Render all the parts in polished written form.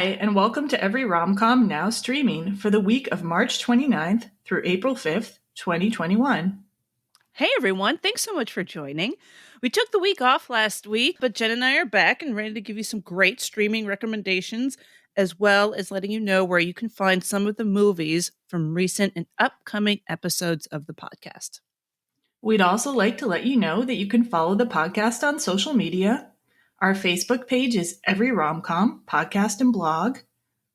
and welcome to Every Rom-Com Now streaming for the week of March 29th through April 5th, 2021. Hey everyone, thanks so much for joining. We took the week off last week, but Jen and I are back and ready to give you some great streaming recommendations, as well as letting you know where you can find some of the movies from recent and upcoming episodes of the podcast. We'd also like to let you know that you can follow the podcast on social media. Our Facebook page is Every Romcom Podcast and Blog.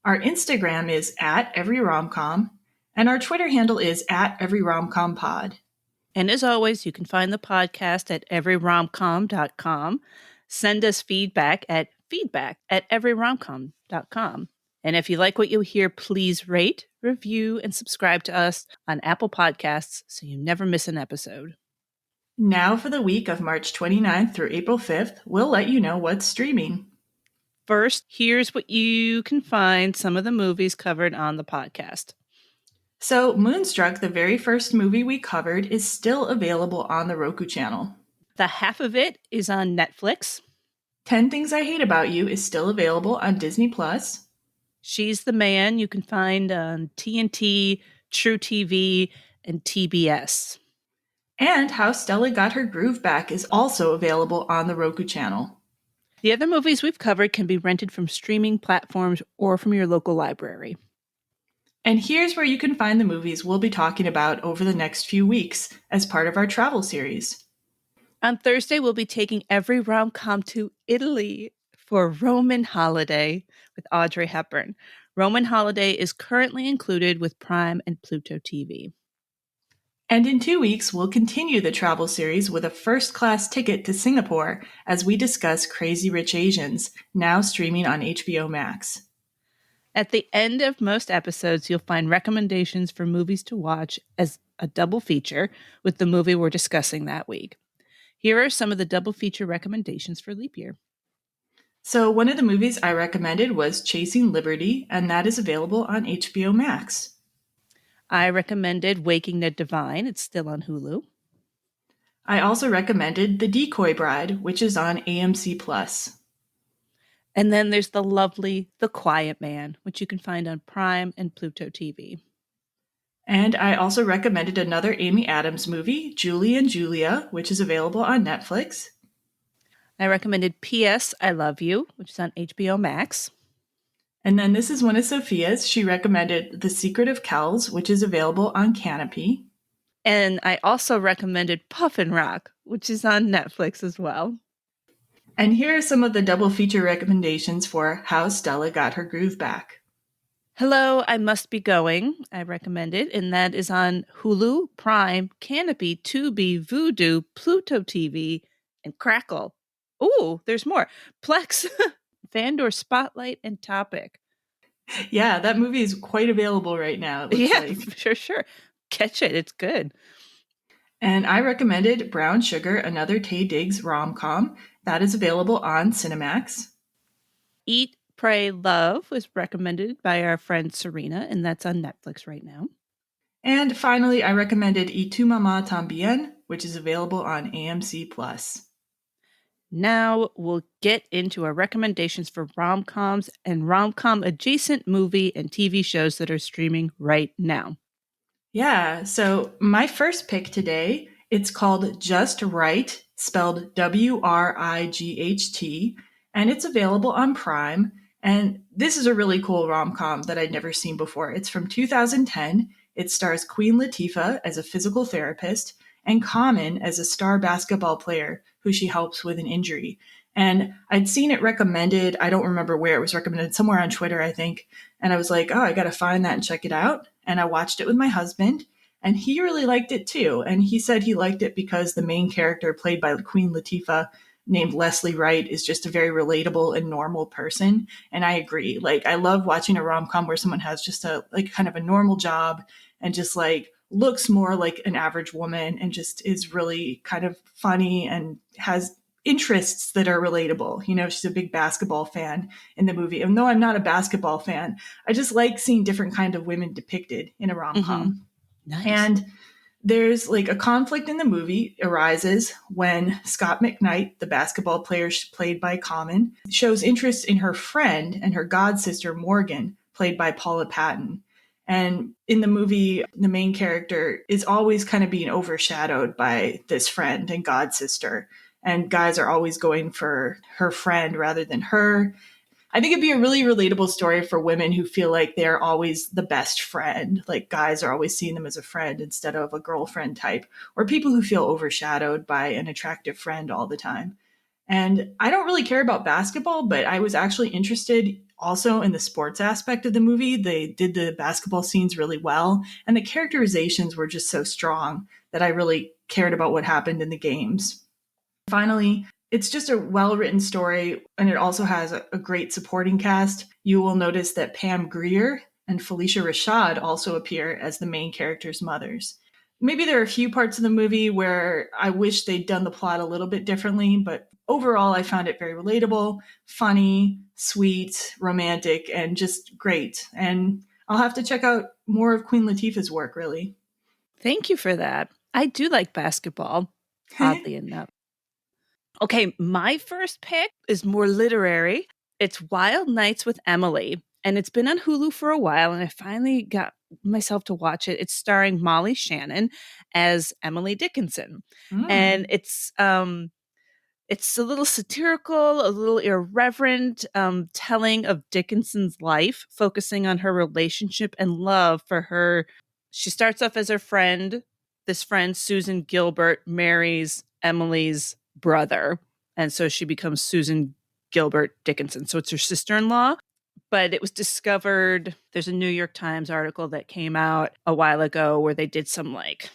Our Instagram is at Every Romcom, and our Twitter handle is at Every Romcom Pod. And as always, you can find the podcast at everyromcom.com. Send us feedback at feedback@everyromcom.com. And if you like what you hear, please rate, review, and subscribe to us on Apple Podcasts so you never miss an episode. Now for the week of March 29th through April 5th, we'll let you know what's streaming. First, here's what you can find some of the movies covered on the podcast. So, Moonstruck, the very first movie we covered, is still available on the Roku channel. The half of it is on Netflix. 10 Things I Hate About You is still available on Disney+. She's the Man you can find on TNT, True TV, and TBS. And How Stella Got Her Groove Back is also available on the Roku channel. The other movies we've covered can be rented from streaming platforms or from your local library. And here's where you can find the movies we'll be talking about over the next few weeks as part of our travel series. On Thursday, we'll be taking Every Rom-Com to Italy for Roman Holiday with Audrey Hepburn. Roman Holiday is currently included with Prime and Pluto TV. And in 2 weeks, we'll continue the travel series with a first-class ticket to Singapore as we discuss Crazy Rich Asians, now streaming on HBO Max. At the end of most episodes, you'll find recommendations for movies to watch as a double feature with the movie we're discussing that week. Here are some of the double feature recommendations for Leap Year. So one of the movies I recommended was Chasing Liberty, and that is available on HBO Max. I recommended Waking the Divine. It's still on Hulu. I also recommended The Decoy Bride, which is on AMC+. And then there's the lovely The Quiet Man, which you can find on Prime and Pluto TV. And I also recommended another Amy Adams movie, Julie and Julia, which is available on Netflix. I recommended P.S. I Love You, which is on HBO Max. And then this is one of Sophia's. She recommended The Secret of Kells, which is available on Canopy. And I also recommended Puffin Rock, which is on Netflix as well. And here are some of the double feature recommendations for How Stella Got Her Groove Back. Hello, I Must Be Going, I recommended, and that is on Hulu, Prime, Canopy, Tubi, Vudu, Pluto TV, and Crackle. Ooh, there's more. Plex, Fandor Spotlight, and Topic. Yeah, that movie is quite available right now. It looks like. Sure. Catch it. It's good. And I recommended Brown Sugar, another Taye Diggs rom-com. That is available on Cinemax. Eat, Pray, Love was recommended by our friend Serena, and that's on Netflix right now. And finally, I recommended Y Tu Mamá Tambien, which is available on AMC+. Now we'll get into our recommendations for rom-coms and rom-com adjacent movie and TV shows that are streaming right now. Yeah, so my first pick today, it's called Just Right, spelled WRIGHT, and it's available on Prime. And this is a really cool rom-com that I'd never seen before. It's from 2010. It stars Queen Latifah as a physical therapist and Common as a star basketball player who she helps with an injury. And I'd seen it recommended. I don't remember where it was recommended, somewhere on Twitter, I think. And I was like, oh, I got to find that and check it out. And I watched it with my husband, and he really liked it too. And he said he liked it because the main character, played by Queen Latifah, named Leslie Wright, is just a very relatable and normal person. And I agree. Like, I love watching a rom-com where someone has just a kind of a normal job and just looks more like an average woman and just is really kind of funny and has interests that are relatable. You know, she's a big basketball fan in the movie. And though I'm not a basketball fan, I just like seeing different kind of women depicted in a rom-com. Mm-hmm. Nice. And There's like a conflict in the movie arises when Scott McKnight, the basketball player played by Common, shows interest in her friend and her god sister Morgan, played by Paula Patton. And in the movie, the main character is always kind of being overshadowed by this friend and god sister. And guys are always going for her friend rather than her. I think it'd be a really relatable story for women who feel like they're always the best friend. Like guys are always seeing them as a friend instead of a girlfriend type, or people who feel overshadowed by an attractive friend all the time. And I don't really care about basketball, but I was actually interested also in the sports aspect of the movie. They did the basketball scenes really well, and the characterizations were just so strong that I really cared about what happened in the games. Finally, it's just a well written story, and it also has a great supporting cast. You will notice that Pam Grier and Felicia Rashad also appear as the main characters' mothers. Maybe there are a few parts of the movie where I wish they'd done the plot a little bit differently, but overall, I found it very relatable, funny, sweet, romantic, and just great. And I'll have to check out more of Queen Latifah's work, really. Thank you for that. I do like basketball, oddly enough. Okay, my first pick is more literary. It's Wild Nights with Emily, and it's been on Hulu for a while, and I finally got myself to watch it. It's starring Molly Shannon as Emily Dickinson, and Mm. it's a little satirical, a little irreverent, telling of Dickinson's life, focusing on her relationship and love for her. She starts off as her friend. This friend, Susan Gilbert, marries Emily's brother. And so she becomes Susan Gilbert Dickinson. So it's her sister in law. But it was discovered, there's a New York Times article that came out a while ago where they did some like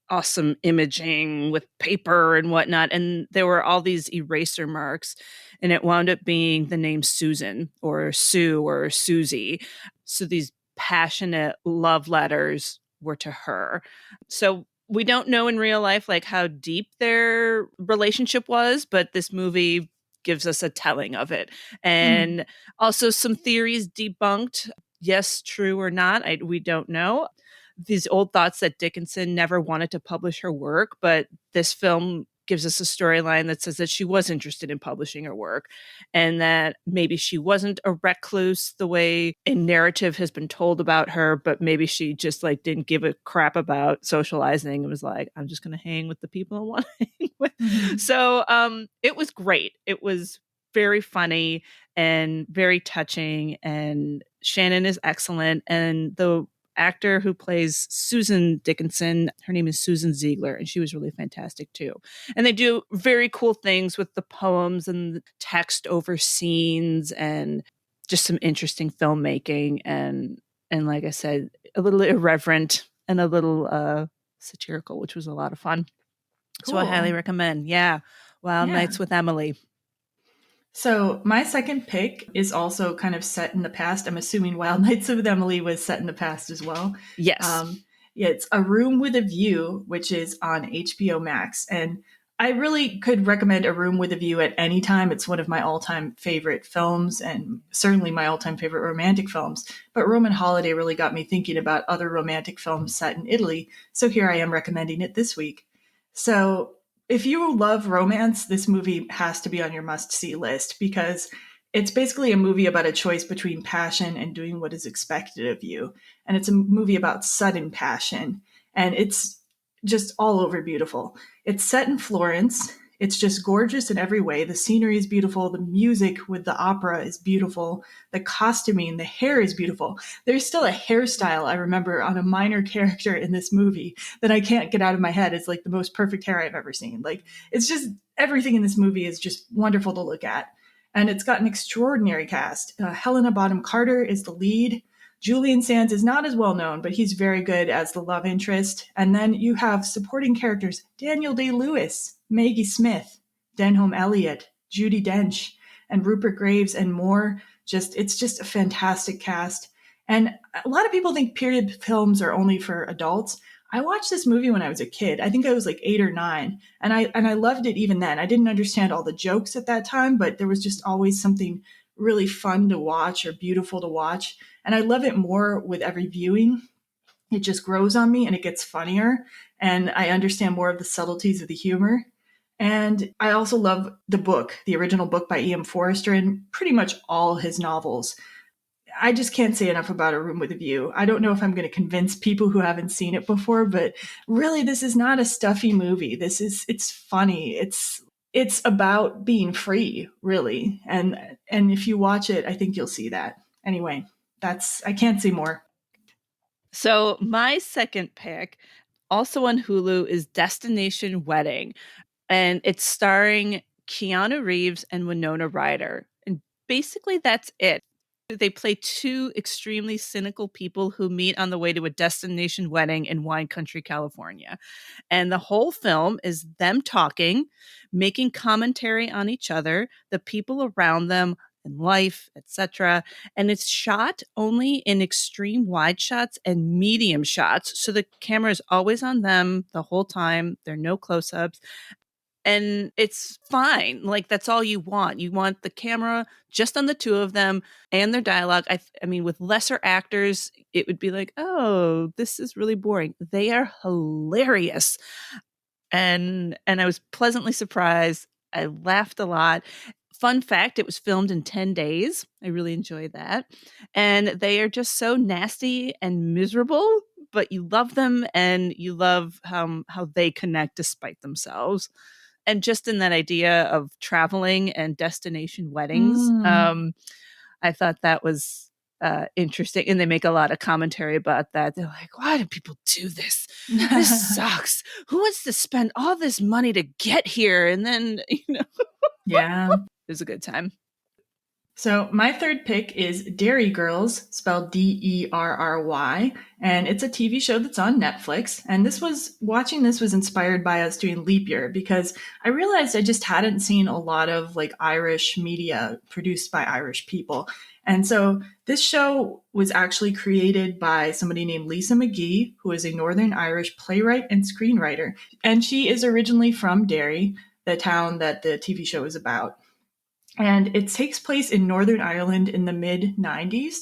awesome imaging with paper and whatnot. And there were all these eraser marks, and it wound up being the name Susan or Sue or Susie. So these passionate love letters were to her. So we don't know in real life like how deep their relationship was, but this movie gives us a telling of it. Mm. And also some theories debunked. Yes, true or not, we don't know. These old thoughts that Dickinson never wanted to publish her work, but this film gives us a storyline that says that she was interested in publishing her work and that maybe she wasn't a recluse the way a narrative has been told about her, but maybe she just like didn't give a crap about socializing and was like, I'm just going to hang with the people I want to hang with. Mm-hmm. So it was great. It was very funny and very touching, and Shannon is excellent, and the actor who plays Susan Dickinson, her name is Susan Ziegler, and she was really fantastic too. And they do very cool things with the poems and the text over scenes and just some interesting filmmaking and like I said, a little irreverent and a little satirical, which was a lot of fun. So I highly Cool. recommend. Yeah. Wild Yeah. Nights with Emily. So my second pick is also kind of set in the past. I'm assuming Wild Nights with Emily was set in the past as well. Yes. Yeah, it's A Room with a View, which is on HBO Max. And I really could recommend A Room with a View at any time. It's one of my all-time favorite films and certainly my all-time favorite romantic films. But Roman Holiday really got me thinking about other romantic films set in Italy. So here I am recommending it this week. So if you love romance, this movie has to be on your must see list because it's basically a movie about a choice between passion and doing what is expected of you. And it's a movie about sudden passion. And it's just all over beautiful. It's set in Florence. It's just gorgeous in every way. The scenery is beautiful. The music with the opera is beautiful. The costuming, the hair is beautiful. There's still a hairstyle I remember on a minor character in this movie that I can't get out of my head. It's like the most perfect hair I've ever seen. Like, it's just everything in this movie is just wonderful to look at. And it's got an extraordinary cast. Helena Bonham Carter is the lead. Julian Sands is not as well known, but he's very good as the love interest. And then you have supporting characters Daniel Day-Lewis, Maggie Smith, Denholm Elliott, Judi Dench, and Rupert Graves, and more. It's just a fantastic cast. And a lot of people think period films are only for adults. I watched this movie when I was a kid. I think I was like 8 or 9, and I loved it even then. I didn't understand all the jokes at that time, but there was just always something really fun to watch or beautiful to watch. And I love it more with every viewing. it just grows on me and it gets funnier. And I understand more of the subtleties of the humor. And I also love the book, the original book by E.M. Forrester, and pretty much all his novels. I just can't say enough about A Room with a View. I don't know if I'm going to convince people who haven't seen it before, but really this is not a stuffy movie. It's funny. It's about being free, really. And if you watch it, I think you'll see that. Anyway, that's I can't say more. So my second pick, also on Hulu, is Destination Wedding, and it's starring Keanu Reeves and Winona Ryder. And basically that's it. They play two extremely cynical people who meet on the way to a destination wedding in wine country, California. And the whole film is them talking, making commentary on each other, the people around them, and life, etc. And it's shot only in extreme wide shots and medium shots. So the camera is always on them the whole time. There are no close ups. And it's fine. Like, that's all you want. You want the camera just on the two of them and their dialogue. I mean, with lesser actors, it would be like, oh, this is really boring. They are hilarious. And I was pleasantly surprised. I laughed a lot. Fun fact, it was filmed in 10 days. I really enjoyed that. And they are just so nasty and miserable, but you love them and you love how they connect despite themselves. And just in that idea of traveling and destination weddings, Mm. I thought that was interesting. And they make a lot of commentary about that. They're like, why do people do this? This sucks. Who wants to spend all this money to get here? And then, it Yeah. was a good time. So my third pick is Dairy Girls, spelled Derry, and it's a TV show that's on Netflix. And watching this was inspired by us doing Leap Year because I realized I just hadn't seen a lot of like Irish media produced by Irish people. And so this show was actually created by somebody named Lisa McGee, who is a Northern Irish playwright and screenwriter. And she is originally from Derry, the town that the TV show is about. And it takes place in Northern Ireland in the mid 90s.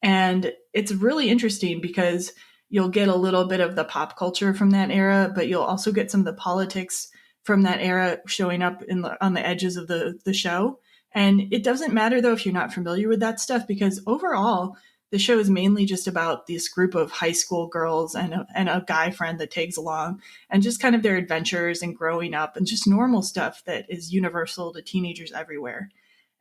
And it's really interesting because you'll get a little bit of the pop culture from that era, but you'll also get some of the politics from that era showing up on the edges of the show. And it doesn't matter, though, if you're not familiar with that stuff, because overall, the show is mainly just about this group of high school girls and a guy friend that tags along and just kind of their adventures and growing up and just normal stuff that is universal to teenagers everywhere.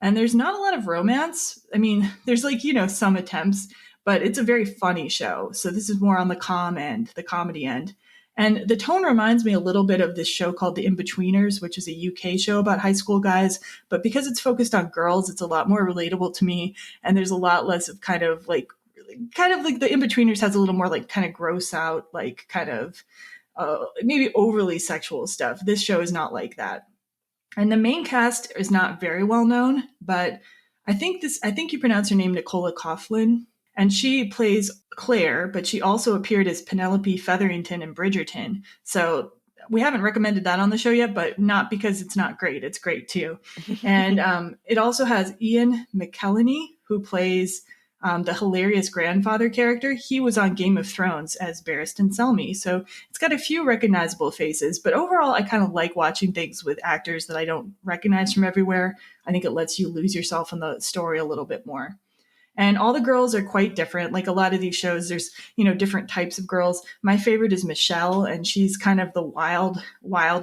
And there's not a lot of romance. I mean, there's like, some attempts, but it's a very funny show. So this is more on the the comedy end. And the tone reminds me a little bit of this show called The In-Betweeners, which is a UK show about high school guys. But because it's focused on girls, it's a lot more relatable to me. And there's a lot less of kind of like The In-Betweeners has a little more like kind of gross out, like kind of maybe overly sexual stuff. This show is not like that. And the main cast is not very well known, but I think you pronounce her name Nicola Coughlan, and she plays Claire, but she also appeared as Penelope Featherington in Bridgerton. So we haven't recommended that on the show yet, but not because it's not great. It's great too. And it also has Ian McKellen, who plays the hilarious grandfather character. He was on Game of Thrones as Barristan Selmy. So it's got a few recognizable faces, but overall, I kind of like watching things with actors that I don't recognize from everywhere. I think it lets you lose yourself in the story a little bit more. And all the girls are quite different. Like a lot of these shows, there's, different types of girls. My favorite is Michelle, and she's kind of the wild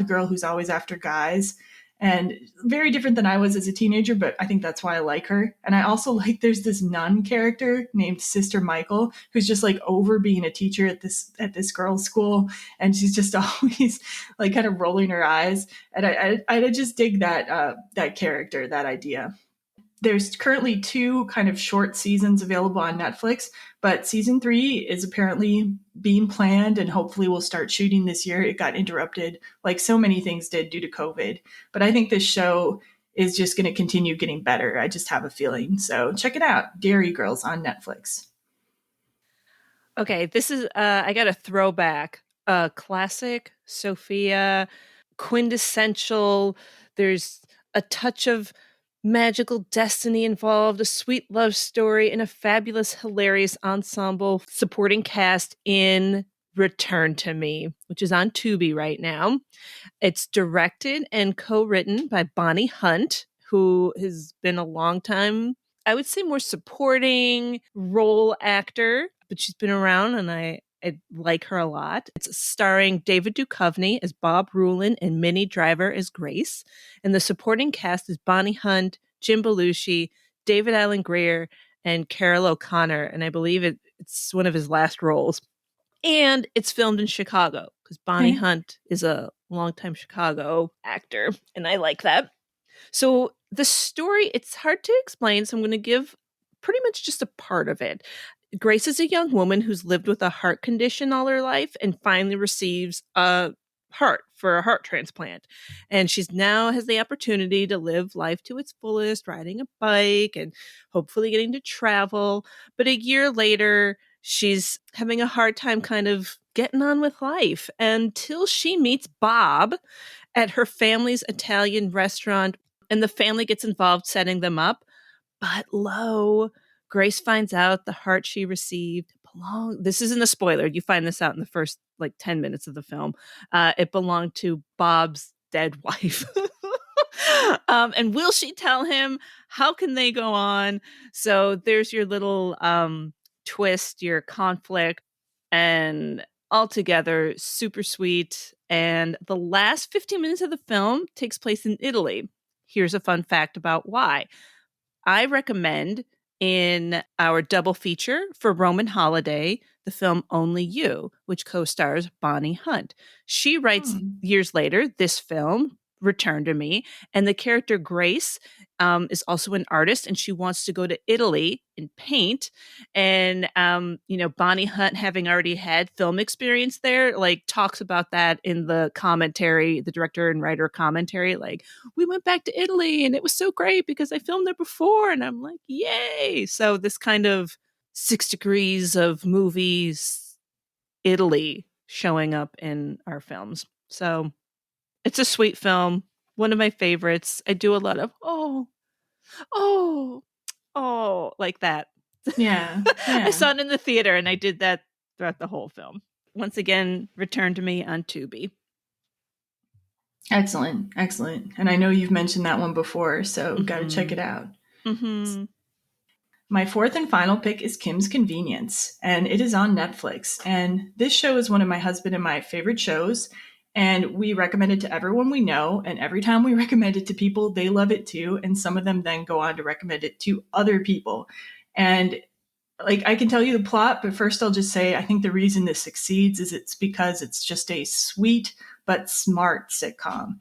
girl who's always after guys. And very different than I was as a teenager, but I think that's why I like her. And I also like there's this nun character named Sister Michael who's just like over being a teacher at this girls' school, and she's just always like kind of rolling her eyes. And I just dig that character, that idea. There's currently two kind of short seasons available on Netflix, but season 3 is apparently being planned and hopefully will start shooting this year. It got interrupted like so many things did due to COVID. But I think this show is just going to continue getting better. I just have a feeling. So check it out. Dairy Girls on Netflix. Okay, this is I got a throwback. Classic Sophia, quintessential. There's a touch of magical destiny involved, a sweet love story, and a fabulous, hilarious ensemble supporting cast in Return to Me, which is on Tubi right now. It's directed and co-written by Bonnie Hunt, who has been a long time, I would say, more supporting role actor, but she's been around and I like her a lot. It's starring David Duchovny as Bob Rulin and Minnie Driver as Grace. And the supporting cast is Bonnie Hunt, Jim Belushi, David Allen Greer, and Carol O'Connor. And I believe it's one of his last roles. And it's filmed in Chicago because Bonnie Okay. Hunt is a longtime Chicago actor, and I like that. So the story, it's hard to explain, so I'm going to give pretty much just a part of it. Grace is a young woman who's lived with a heart condition all her life and finally receives a heart for a heart transplant. And she's now has the opportunity to live life to its fullest, riding a bike and hopefully getting to travel. But a year later, she's having a hard time kind of getting on with life until she meets Bob at her family's Italian restaurant, and the family gets involved setting them up. But lo, Grace finds out the heart she received belonged. This isn't a spoiler. You find this out in the first like 10 minutes of the film. It belonged to Bob's dead wife. And will she tell him? How can they go on? So there's your little twist, your conflict, and altogether super sweet. And the last 15 minutes of the film takes place in Italy. Here's a fun fact about why. I recommend in our double feature for Roman Holiday, the film Only You, which co-stars Bonnie Hunt. She writes years later this film, Return to Me, and the character Grace is also an artist, and she wants to go to Italy and paint. And Bonnie Hunt, having already had film experience there, like talks about that in the commentary, the director and writer commentary, like, we went back to Italy and it was so great because I filmed there before. And I'm like, yay. So this kind of 6 degrees of movies, Italy showing up in our films. So it's a sweet film. One of my favorites. I do a lot of, oh, like that. Yeah. I Yeah. saw it in the theater and I did that throughout the whole film. Once again, Return to Me on Tubi. Excellent. Excellent. And I know you've mentioned that one before, so got to check it out. Mm-hmm. My fourth and final pick is Kim's Convenience, and it is on Netflix. And this show is one of my husband and my favorite shows, and we recommend it to everyone we know. And every time we recommend it to people, they love it too. And some of them then go on to recommend it to other people. And like, I can tell you the plot, but first I'll just say I think the reason this succeeds is it's because it's just a sweet but smart sitcom.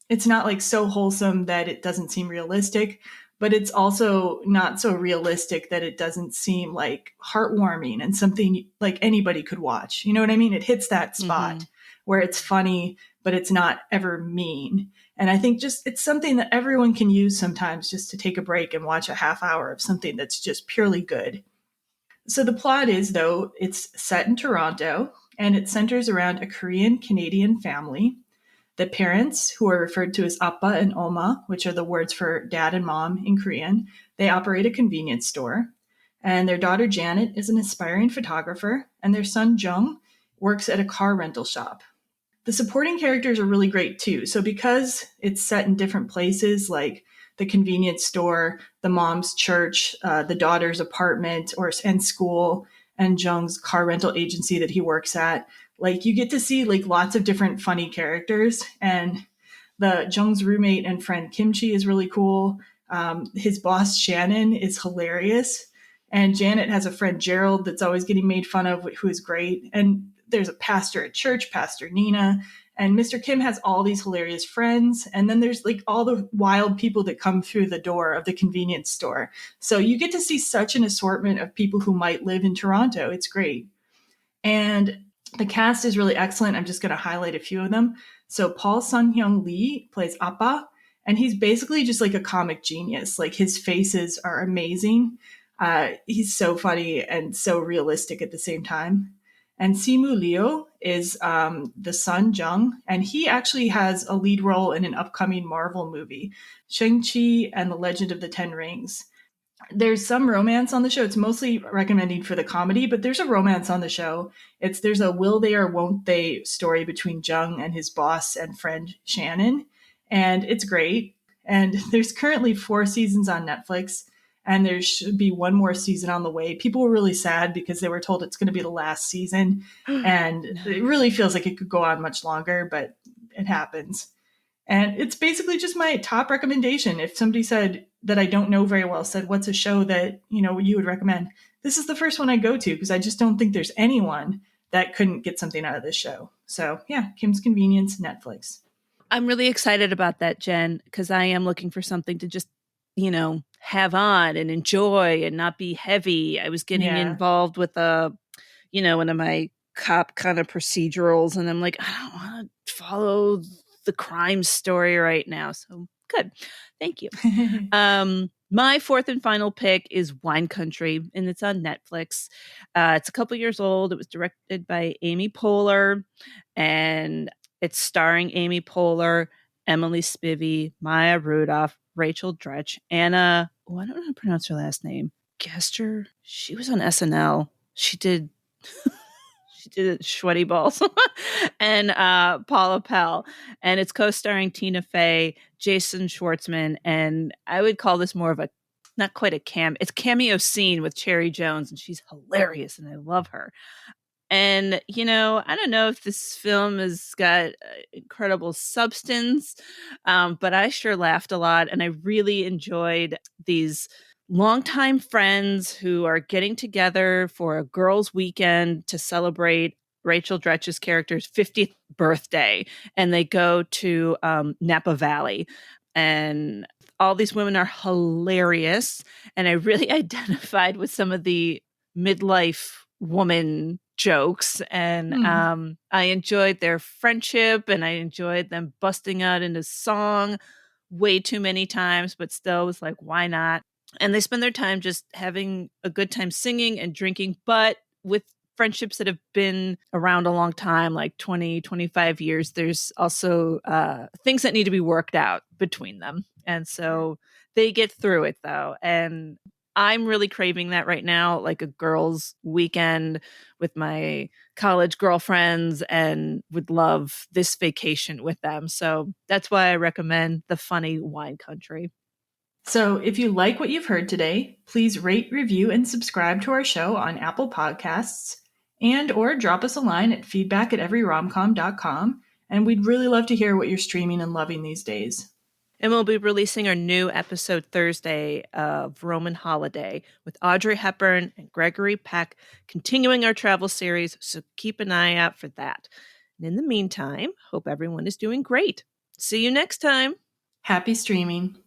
It's not like so wholesome that it doesn't seem realistic, but it's also not so realistic that it doesn't seem like heartwarming and something like anybody could watch. You know what I mean? It hits that spot where it's funny, but it's not ever mean. And I think just it's something that everyone can use sometimes, just to take a break and watch a half hour of something that's just purely good. So the plot is, though, it's set in Toronto and it centers around a Korean Canadian family. The parents, who are referred to as Appa and Oma, which are the words for dad and mom in Korean, they operate a convenience store. And their daughter Janet is an aspiring photographer, and their son Jung works at a car rental shop. The supporting characters are really great too. So because it's set in different places, like the convenience store, the mom's church, the daughter's apartment and school, and Jung's car rental agency that he works at, like you get to see like lots of different funny characters. And the Jung's roommate and friend Kimchi is really cool. His boss Shannon is hilarious, and Janet has a friend Gerald that's always getting made fun of, who is great. And there's a pastor at church, Pastor Nina, and Mr. Kim has all these hilarious friends. And then there's like all the wild people that come through the door of the convenience store. So you get to see such an assortment of people who might live in Toronto. It's great. And the cast is really excellent. I'm just going to highlight a few of them. So Paul Sun-hyung Lee plays Appa, and he's basically just like a comic genius. Like his faces are amazing. He's so funny and so realistic at the same time. And Simu Liu is the son Jung, and he actually has a lead role in an upcoming Marvel movie, Shang-Chi and the Legend of the Ten Rings. There's some romance on the show. It's mostly recommending for the comedy, but there's a romance on the show. There's a will they or won't they story between Jung and his boss and friend Shannon, and it's great. And there's currently 4 seasons on Netflix, and there should be one more season on the way. People were really sad because they were told it's going to be the last season, and No. it really feels like it could go on much longer, but it happens. And it's basically just my top recommendation. If somebody said that I don't know very well said, what's a show that, you would recommend? This is the first one I go to because I just don't think there's anyone that couldn't get something out of this show. So yeah, Kim's Convenience, Netflix. I'm really excited about that, Jen, because I am looking for something to just, have on and enjoy and not be heavy. I was getting Yeah. involved with one of my cop kind of procedurals, and I'm like, I don't want to follow the crime story right now. So good. Thank you. My fourth and final pick is Wine Country, and it's on Netflix. It's a couple years old. It was directed by Amy Poehler, and it's starring Amy Poehler, Emily Spivey, Maya Rudolph, Rachel Dretch, Anna. Oh, I don't know how to pronounce her last name. Gester. She was on SNL. She did Sweaty Balls and Paula Pell. And it's co-starring Tina Fey, Jason Schwartzman, and I would call this more of a not quite a it's cameo scene with Cherry Jones, and she's hilarious and I love her. And, I don't know if this film has got incredible substance, but I sure laughed a lot. And I really enjoyed these longtime friends who are getting together for a girls' weekend to celebrate Rachel Dretch's character's 50th birthday. And they go to Napa Valley. And all these women are hilarious. And I really identified with some of the midlife woman jokes, and I enjoyed their friendship, and I enjoyed them busting out into song way too many times, but still was like, why not? And they spend their time just having a good time singing and drinking, but with friendships that have been around a long time, like 20, 25 years, there's also things that need to be worked out between them. And so they get through it, though. And I'm really craving that right now, like a girls' weekend with my college girlfriends, and would love this vacation with them. So that's why I recommend the funny Wine Country. So if you like what you've heard today, please rate, review, and subscribe to our show on Apple Podcasts, and or drop us a line at feedback@everyromcom.com. And we'd really love to hear what you're streaming and loving these days. And we'll be releasing our new episode Thursday of Roman Holiday with Audrey Hepburn and Gregory Peck, continuing our travel series. So keep an eye out for that. And in the meantime, hope everyone is doing great. See you next time. Happy streaming.